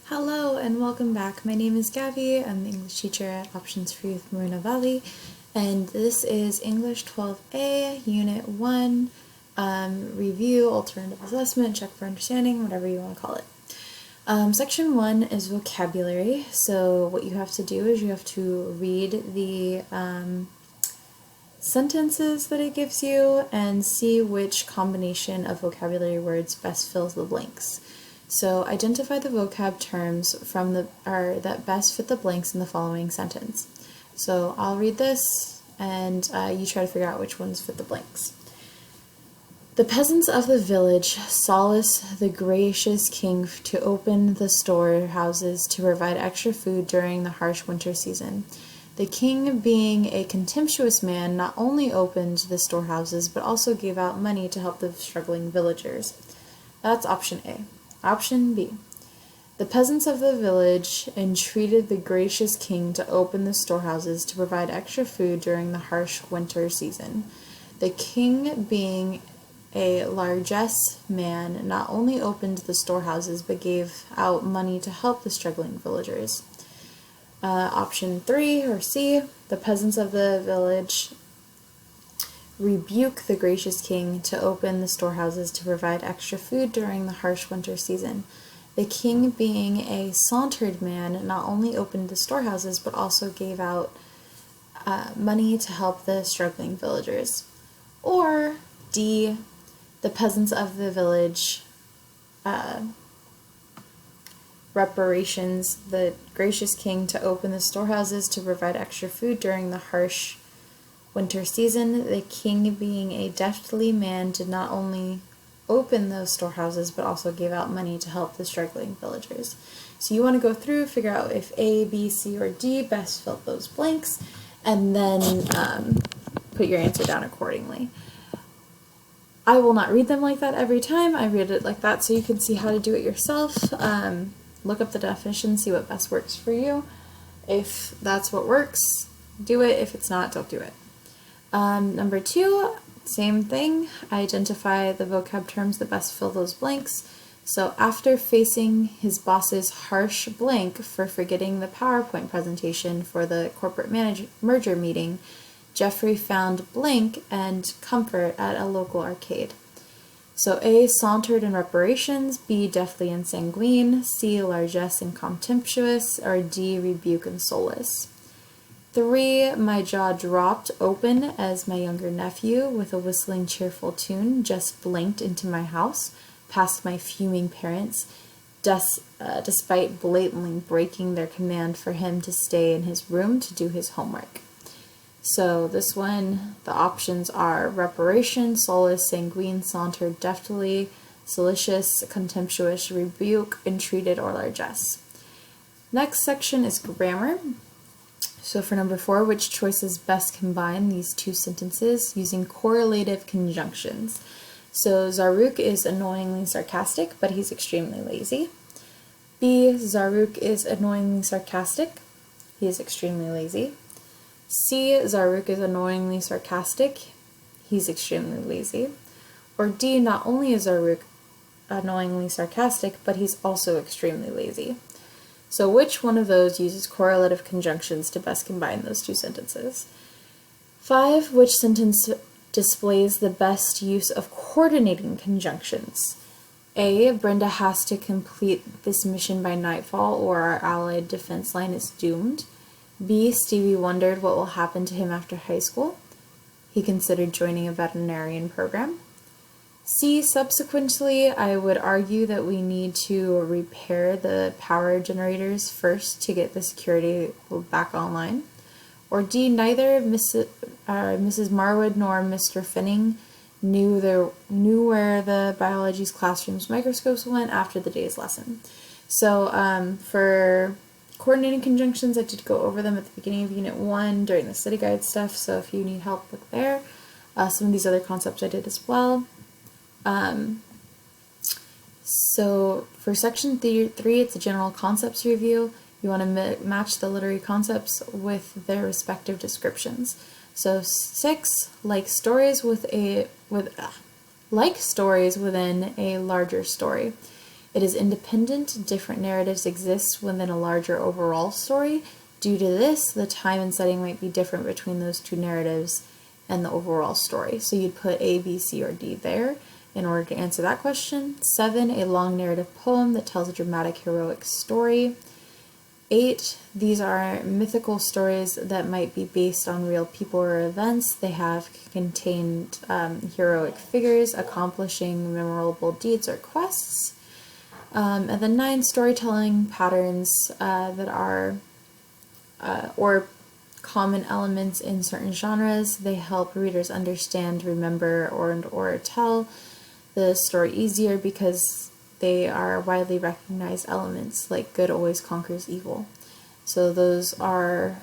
Hello and welcome back. My name is Gabby. I'm the English teacher at Options for Youth Moreno Valley, and this is English 12A, Unit 1, Review, Alternative Assessment, Check for Understanding, whatever you want to call it. Section 1 is vocabulary, so what you have to do is you have to read the sentences that it gives you and see which combination of vocabulary words best fills the blanks. So identify the vocab terms that best fit the blanks in the following sentence. So I'll read this and you try to figure out which ones fit the blanks. The peasants of the village solace the gracious king to open the storehouses to provide extra food during the harsh winter season. The king, being a contemptuous man, not only opened the storehouses but also gave out money to help the struggling villagers. That's option A. Option B. The peasants of the village entreated the gracious king to open the storehouses to provide extra food during the harsh winter season. The king, being a largesse man, not only opened the storehouses but gave out money to help the struggling villagers. Option 3, or C, the peasants of the village rebuke the gracious king to open the storehouses to provide extra food during the harsh winter season. The king, being a sauntered man, not only opened the storehouses but also gave out money to help the struggling villagers. Or D, the peasants of the village reparations the gracious king to open the storehouses to provide extra food during the harsh winter season. The king, being a deftly man, did not only open those storehouses but also gave out money to help the struggling villagers. So you want to go through, figure out if A, B, C, or D best fill those blanks, and then put your answer down accordingly. I will not read them like that every time. I read it like that so you can see how to do it yourself. Look up the definition, see what best works for you. If that's what works, do it. If it's not, don't do it. Number 2, same thing. Identify the vocab terms that best fill those blanks. So after facing his boss's harsh blank for forgetting the PowerPoint presentation for the corporate merger meeting, Jeffrey found blank and comfort at a local arcade. So A, sauntered and reparations, B, deftly and sanguine, C, largesse and contemptuous, or D, rebuke and solace. 3, my jaw dropped open as my younger nephew, with a whistling cheerful tune, just blinked into my house, past my fuming parents, despite blatantly breaking their command for him to stay in his room to do his homework. So this one, the options are reparation, solace, sanguine, sauntered, deftly, solicitous, contemptuous, rebuke, entreated, or largesse. Next section is grammar. So for number 4, which choices best combine these two sentences using correlative conjunctions? So Zaruk is annoyingly sarcastic, but he's extremely lazy. B, Zaruk is annoyingly sarcastic. He is extremely lazy. C, Zaruk is annoyingly sarcastic. He's extremely lazy. Or D, not only is Zaruk annoyingly sarcastic, but he's also extremely lazy. So which one of those uses correlative conjunctions to best combine those two sentences? 5, which sentence displays the best use of coordinating conjunctions? A, Brenda has to complete this mission by nightfall or our allied defense line is doomed. B, Stevie wondered what will happen to him after high school. He considered joining a veterinarian program. C, subsequently, I would argue that we need to repair the power generators first to get the security back online. Or D, neither Mrs. Marwood nor Mr. Finning knew where the biology's classroom's microscopes went after the day's lesson. So for coordinating conjunctions, I did go over them at the beginning of Unit 1 during the study guide stuff, so if you need help, look there. Some of these other concepts I did as well. So for section 3, it's a general concepts review. You want to match the literary concepts with their respective descriptions. So 6, like stories within a larger story. It is independent. Different narratives exist within a larger overall story. Due to this, the time and setting might be different between those two narratives and the overall story. So you'd put A, B, C, or D there in order to answer that question. 7, a long narrative poem that tells a dramatic heroic story. 8, these are mythical stories that might be based on real people or events. They have contained heroic figures accomplishing memorable deeds or quests. And then 9, storytelling patterns that are or common elements in certain genres. They help readers understand, remember, or tell the story easier because they are widely recognized elements, like good always conquers evil. So those are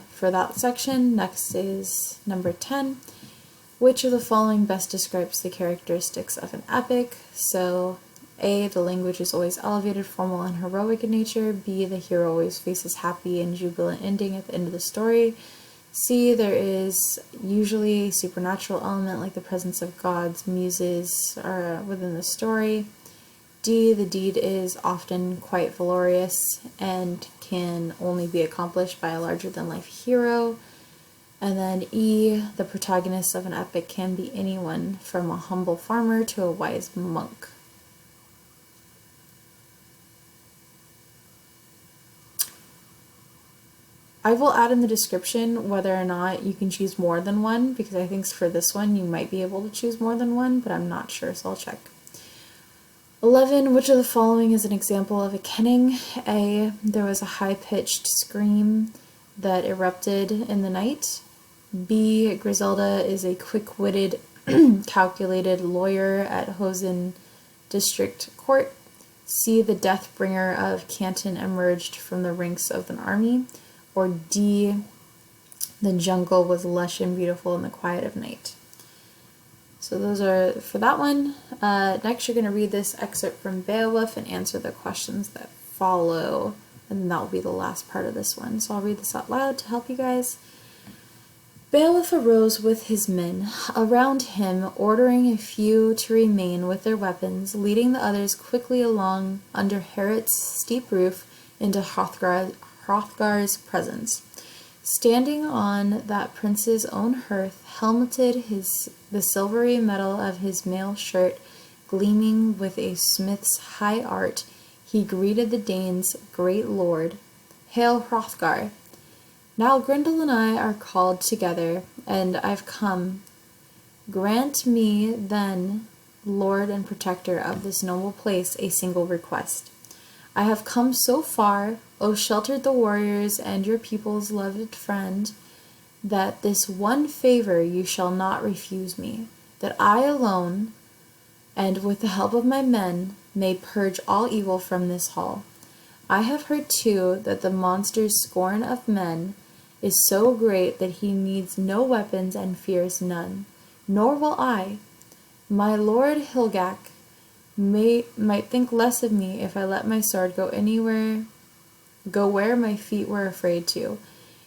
for that section. Next is number 10. Which of the following best describes the characteristics of an epic? So A, the language is always elevated, formal, and heroic in nature. B, the hero always faces happy and jubilant ending at the end of the story. C, there is usually a supernatural element like the presence of gods, muses within the story. D, the deed is often quite valorous and can only be accomplished by a larger-than-life hero. And then E, the protagonist of an epic can be anyone from a humble farmer to a wise monk. I will add in the description whether or not you can choose more than one, because I think for this one you might be able to choose more than one, but I'm not sure, so I'll check. 11, which of the following is an example of a kenning? A, there was a high-pitched scream that erupted in the night. B, Griselda is a quick-witted, calculated lawyer at Hosen District Court. C, the Deathbringer of Canton emerged from the ranks of an army. Or D, the jungle was lush and beautiful in the quiet of night. So those are for that one. Next, you're going to read this excerpt from Beowulf and answer the questions that follow, and that will be the last part of this one. So I'll read this out loud to help you guys. Beowulf arose with his men around him, ordering a few to remain with their weapons, leading the others quickly along under Heorot's steep roof into Hrothgar's presence. Standing on that prince's own hearth, helmeted the silvery metal of his mail shirt gleaming with a smith's high art, he greeted the Danes' great lord. Hail, Hrothgar! Now Grendel and I are called together, and I've come. Grant me, then, lord and protector of this noble place, a single request. I have come so far, O sheltered the warriors and your people's loved friend, that this one favor you shall not refuse me, that I alone, and with the help of my men, may purge all evil from this hall. I have heard, too, that the monster's scorn of men is so great that he needs no weapons and fears none, nor will I. My lord Hilgak might think less of me if I let my sword go where my feet were afraid to.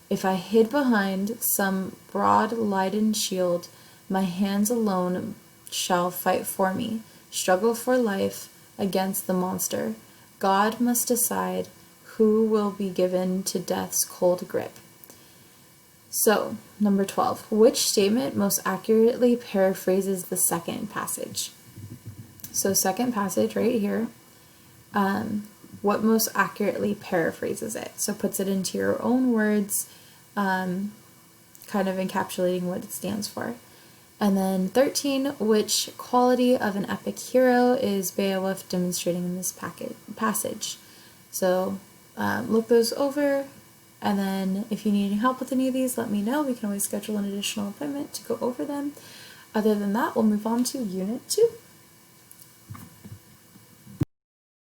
If I hid behind some broad Leiden shield, my hands alone shall fight for me, struggle for life against the monster. God must decide who will be given to death's cold grip. So, number 12. Which statement most accurately paraphrases the second passage? So, second passage right here. What most accurately paraphrases it? So, puts it into your own words, kind of encapsulating what it stands for. And then 13, which quality of an epic hero is Beowulf demonstrating in this passage? So, look those over. And then if you need any help with any of these, let me know. We can always schedule an additional appointment to go over them. Other than that, we'll move on to Unit 2.